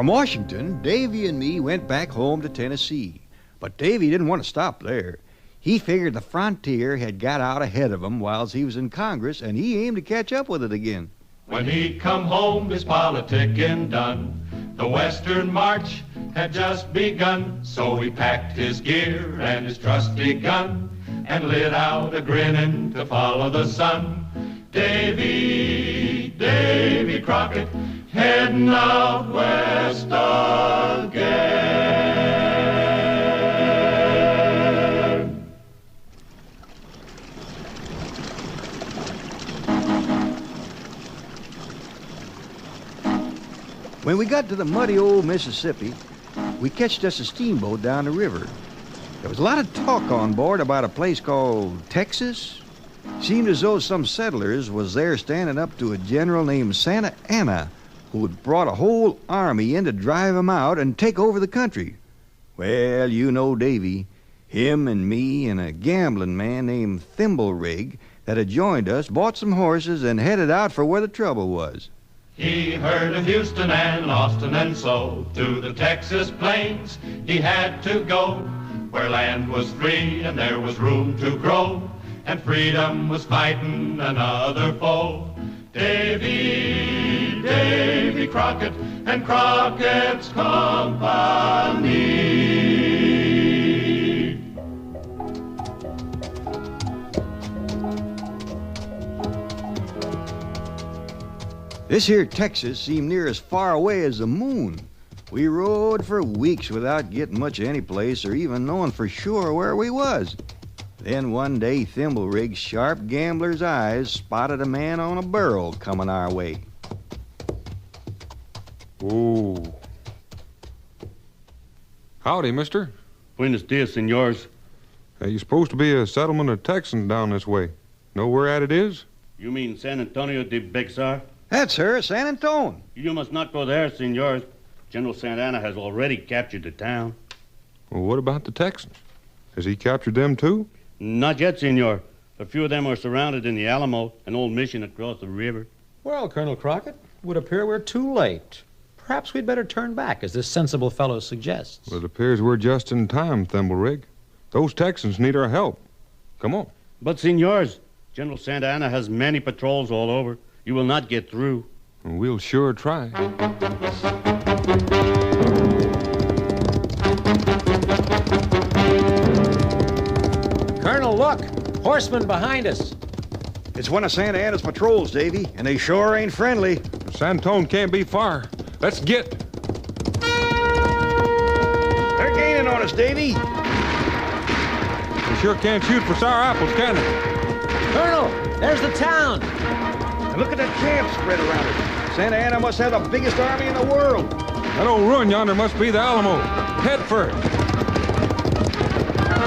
From Washington, Davy and me went back home to Tennessee. But Davy didn't want to stop there. He figured the frontier had got out ahead of him while he was in Congress, and he aimed to catch up with it again. When he come home, his politicking done. The Western March had just begun, so he packed his gear and his trusty gun and lit out a grinning to follow the sun. Davy Crockett, heading out west again. When we got to the muddy old Mississippi, we catched us a steamboat down the river. There was a lot of talk on board about a place called Texas. Seemed as though some settlers was there standing up to a general named Santa Anna, who had brought a whole army in to drive him out and take over the country. Well, you know Davy. Him and me and a gambling man named Thimblerig that had joined us bought some horses and headed out for where the trouble was. He heard of Houston and Austin, and so to the Texas plains he had to go, where land was free and there was room to grow, and freedom was fighting another foe. Davy Crockett and Crockett's Company. This here Texas seemed near as far away as the moon. We rode for weeks without getting much of any place or even knowing for sure where we was. Then one day, Thimblerig's sharp gambler's eyes spotted a man on a burro coming our way. Whoa. Howdy, mister. Buenos dias, senors. You're supposed to be a settlement of Texans down this way. Know where at it is? You mean San Antonio de Bexar? That's her, San Antone. You must not go there, senors. General Santa Anna has already captured the town. Well, what about the Texans? Has he captured them too? Not yet, senor. A few of them are surrounded in the Alamo, an old mission across the river. Well, Colonel Crockett, it would appear we're too late. Perhaps we'd better turn back, as this sensible fellow suggests. Well, it appears we're just in time, Thimblerig. Those Texans need our help. Come on. But, senors, General Santa Anna has many patrols all over. You will not get through. We'll sure try. Colonel, look! Horsemen behind us. It's one of Santa Anna's patrols, Davy, and they sure ain't friendly. Santone can't be far. Let's get. They're gaining on us, Davy. We sure can't shoot for sour apples, can they? Colonel, there's the town. And look at that camp spread around it. Santa Anna must have the biggest army in the world. That old ruin yonder must be the Alamo. Head for it.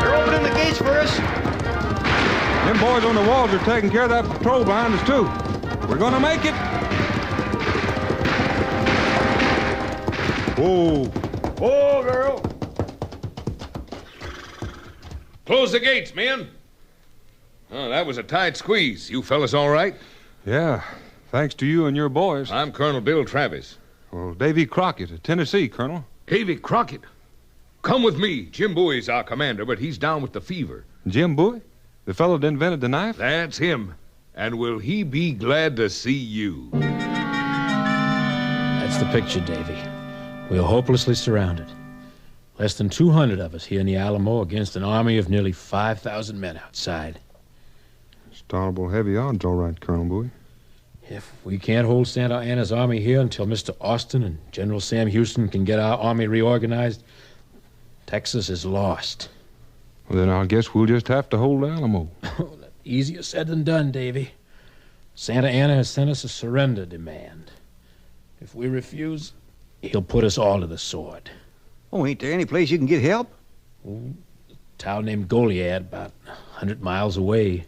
They're opening the gates for us. Them boys on the walls are taking care of that patrol behind us, too. We're gonna make it. Whoa. Whoa, girl. Close the gates, men. Oh, that was a tight squeeze. You fellas all right? Yeah, thanks to you and your boys. I'm Colonel Bill Travis. Well, Davy Crockett of Tennessee, Colonel. Davy Crockett. Come with me. Jim Bowie's our commander, but he's down with the fever. Jim Bowie? The fellow that invented the knife? That's him. And will he be glad to see you? That's the picture, Davy. We're hopelessly surrounded. Less than 200 of us here in the Alamo against an army of nearly 5,000 men outside. It's tolerable heavy odds, all right, Colonel Bowie. If we can't hold Santa Anna's army here until Mr. Austin and General Sam Houston can get our army reorganized, Texas is lost. Well, then I guess we'll just have to hold Alamo. Oh, that's easier said than done, Davy. Santa Anna has sent us a surrender demand. If we refuse, he'll put us all to the sword. Oh, ain't there any place you can get help? A town named Goliad, about 100 miles away.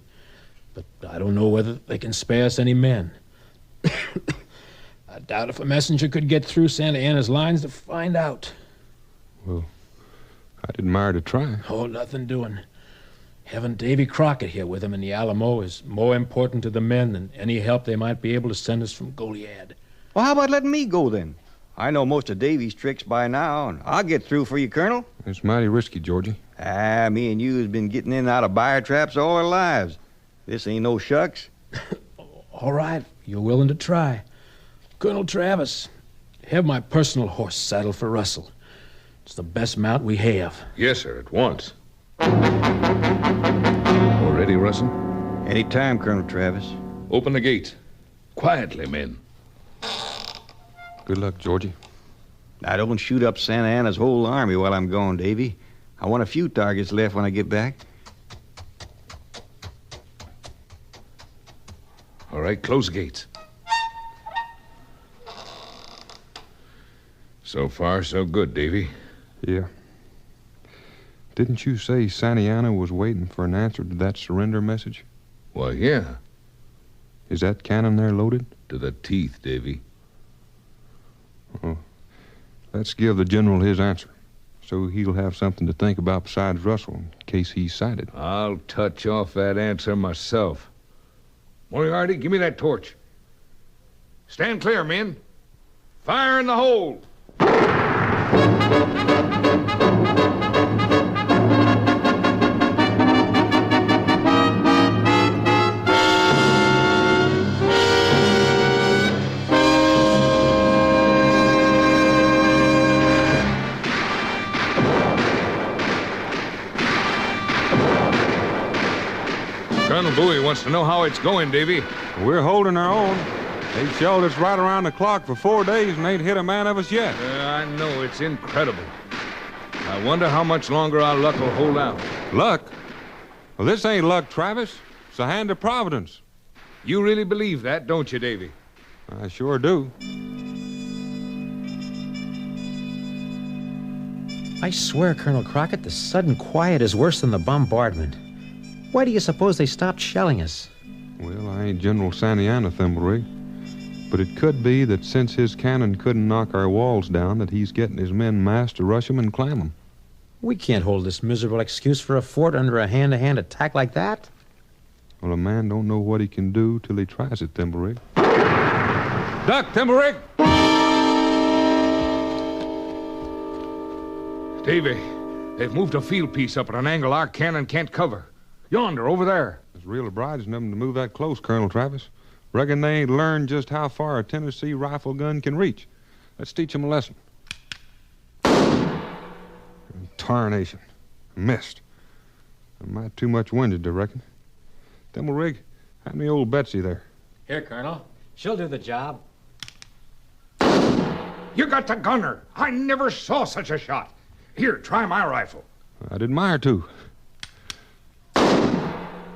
But I don't know whether they can spare us any men. I doubt if a messenger could get through Santa Anna's lines to find out. Well, I'd admire to try. Oh, nothing doing. Having Davy Crockett here with him in the Alamo is more important to the men than any help they might be able to send us from Goliad. Well, how about letting me go then? I know most of Davy's tricks by now, and I'll get through for you, Colonel. It's mighty risky, Georgie. Me and you has been getting in and out of bear traps all our lives. This ain't no shucks. All right, you're willing to try. Colonel Travis, have my personal horse saddled for Russell. It's the best mount we have. Yes, sir, at once. All ready, Russell? Any time, Colonel Travis. Open the gates. Quietly, men. Good luck, Georgie. Now, don't shoot up Santa Anna's whole army while I'm gone, Davy. I want a few targets left when I get back. All right, close the gates. So far, so good, Davy. Yeah. Didn't you say Santa Anna was waiting for an answer to that surrender message? Why, yeah. Is that cannon there loaded? To the teeth, Davy. Oh, let's give the general his answer, so he'll have something to think about besides Russell in case he's sighted. I'll touch off that answer myself. Moriarty, give me that torch. Stand clear, men. Fire in the hole. Colonel Bowie wants to know how it's going, Davy. We're holding our own. They've shelled us right around the clock for 4 days and ain't hit a man of us yet. I know, it's incredible. I wonder how much longer our luck will hold out. Luck? Well, this ain't luck, Travis. It's a hand of Providence. You really believe that, don't you, Davy? I sure do. I swear, Colonel Crockett, the sudden quiet is worse than the bombardment. Why do you suppose they stopped shelling us? Well, I ain't General Santa Anna, Thimblerig. But it could be that since his cannon couldn't knock our walls down, that he's getting his men massed to rush 'em and clam 'em. We can't hold this miserable excuse for a fort under a hand-to-hand attack like that. Well, a man don't know what he can do till he tries it, Thimblerig. Duck, Thimblerig! Davy, they've moved a field piece up at an angle our cannon can't cover. Yonder, over there. It's real obliging of them to move that close, Colonel Travis. Reckon they ain't learned just how far a Tennessee rifle gun can reach. Let's teach 'em a lesson. Tarnation. Missed. I might too much winded, I reckon. Thimblerig, hand me old Betsy there. Here, Colonel. She'll do the job. You got the gunner. I never saw such a shot. Here, try my rifle. I'd admire to.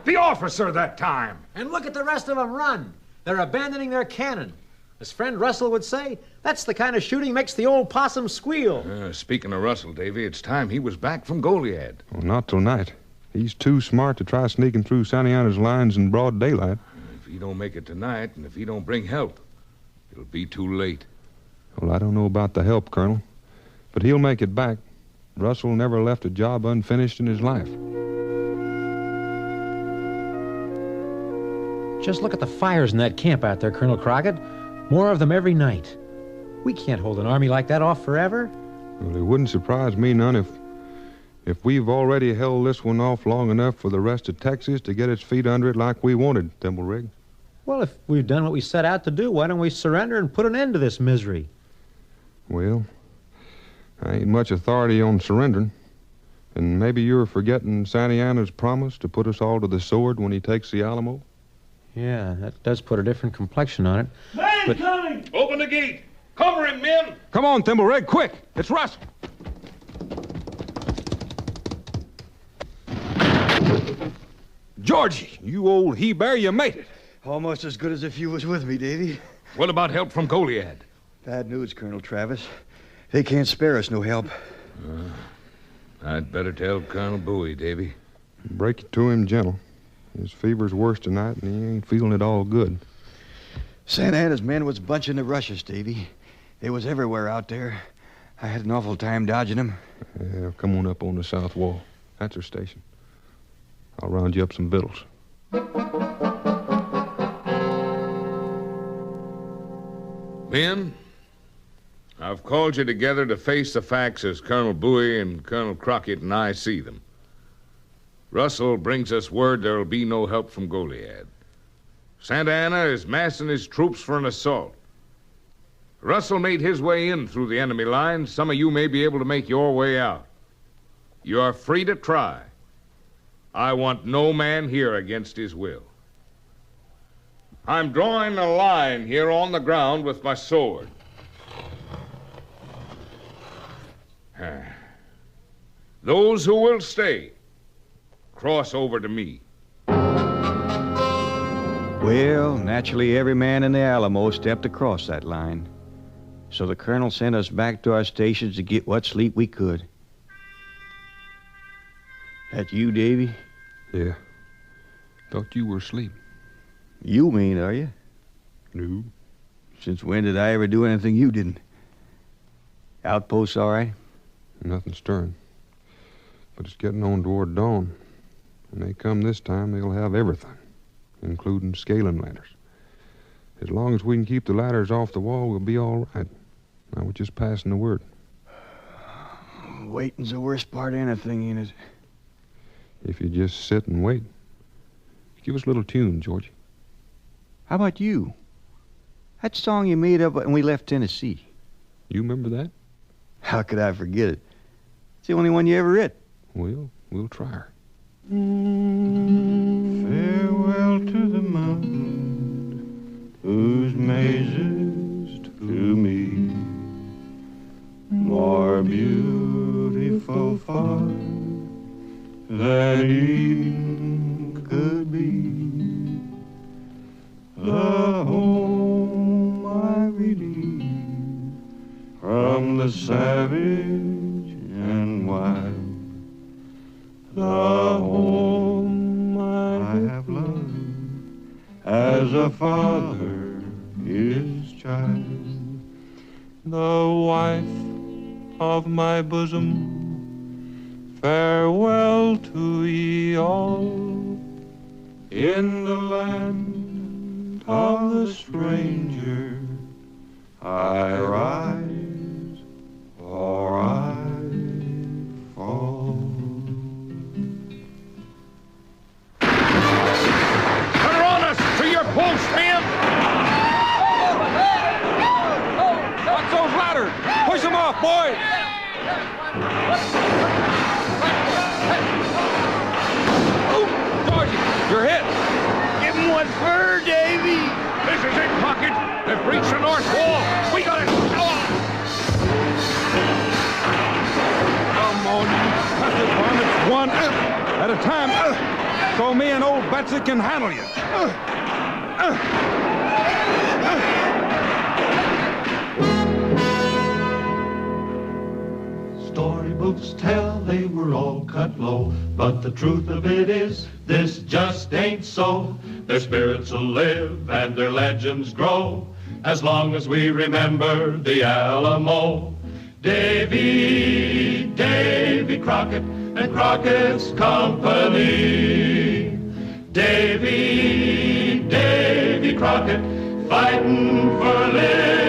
The officer that time. And look at the rest of them run. They're abandoning their cannon. As friend Russell would say, that's the kind of shooting makes the old possum squeal. Speaking of Russell, Davy, it's time he was back from Goliad. Well, not till night. He's too smart to try sneaking through Santa Anna's lines in broad daylight. If he don't make it tonight, and if he don't bring help, it'll be too late. Well, I don't know about the help, Colonel, but he'll make it back. Russell never left a job unfinished in his life. Just look at the fires in that camp out there, Colonel Crockett. More of them every night. We can't hold an army like that off forever. Well, it wouldn't surprise me none if we've already held this one off long enough for the rest of Texas to get its feet under it like we wanted, Thimblerig. Well, if we've done what we set out to do, why don't we surrender and put an end to this misery? Well, I ain't much authority on surrendering. And maybe you're forgetting Santa Anna's promise to put us all to the sword when he takes the Alamo? Yeah, that does put a different complexion on it. Man coming! Open the gate! Cover him, men! Come on, Thimblerig, quick! It's Russell! Georgie, you old he-bear, you made it. Almost as good as if you was with me, Davy. What about help from Goliad? Bad news, Colonel Travis. They can't spare us no help. I'd better tell Colonel Bowie, Davy. Break it to him gentle. His fever's worse tonight, and he ain't feeling it all good. Santa Anna's men was bunching the rushes, Davy. They was everywhere out there. I had an awful time dodging them. Yeah, come on up on the south wall. That's her station. I'll round you up some victuals. Men, I've called you together to face the facts as Colonel Bowie and Colonel Crockett and I see them. Russell brings us word there'll be no help from Goliad. Santa Anna is massing his troops for an assault. Russell made his way in through the enemy lines. Some of you may be able to make your way out. You are free to try. I want no man here against his will. I'm drawing a line here on the ground with my sword. Those who will stay, cross over to me. Well, naturally, every man in the Alamo stepped across that line. So the colonel sent us back to our stations to get what sleep we could. That you, Davy? Yeah. Thought you were asleep. You mean, are you? No. Since when did I ever do anything you didn't? Outposts all right? Nothing stirring. But it's getting on toward dawn. When they come this time, they'll have everything, including scaling ladders. As long as we can keep the ladders off the wall, we'll be all right. I was just passing the word. Waiting's the worst part of anything, ain't it? If you just sit and wait. Give us a little tune, Georgie. How about you? That song you made up when we left Tennessee. You remember that? How could I forget it? It's the only one you ever writ. Well, we'll try her. Farewell to the mountain whose mazes to me more beautiful far than Eden could be. The home I relieve from the savage and wild. The home I have loved as a father his child. The wife of my bosom, farewell to ye all. In the land of the stranger I rise or I fall. They're on us! To your post, men! Watch those ladders! Push them off, boys! Oh, Georgie, you're hit! Give him one fur, Davy! This is it, Crockett! They've breached the north wall! We gotta go on! Come on, you cussed varmints, one at a time, so me and old Betsy can handle you. Storybooks tell they were all cut low, but the truth of it is, this just ain't so. Their spirits will live and their legends grow, as long as we remember the Alamo. Davy Crockett and Crockett's company. Davy Crockett, fighting for liberty.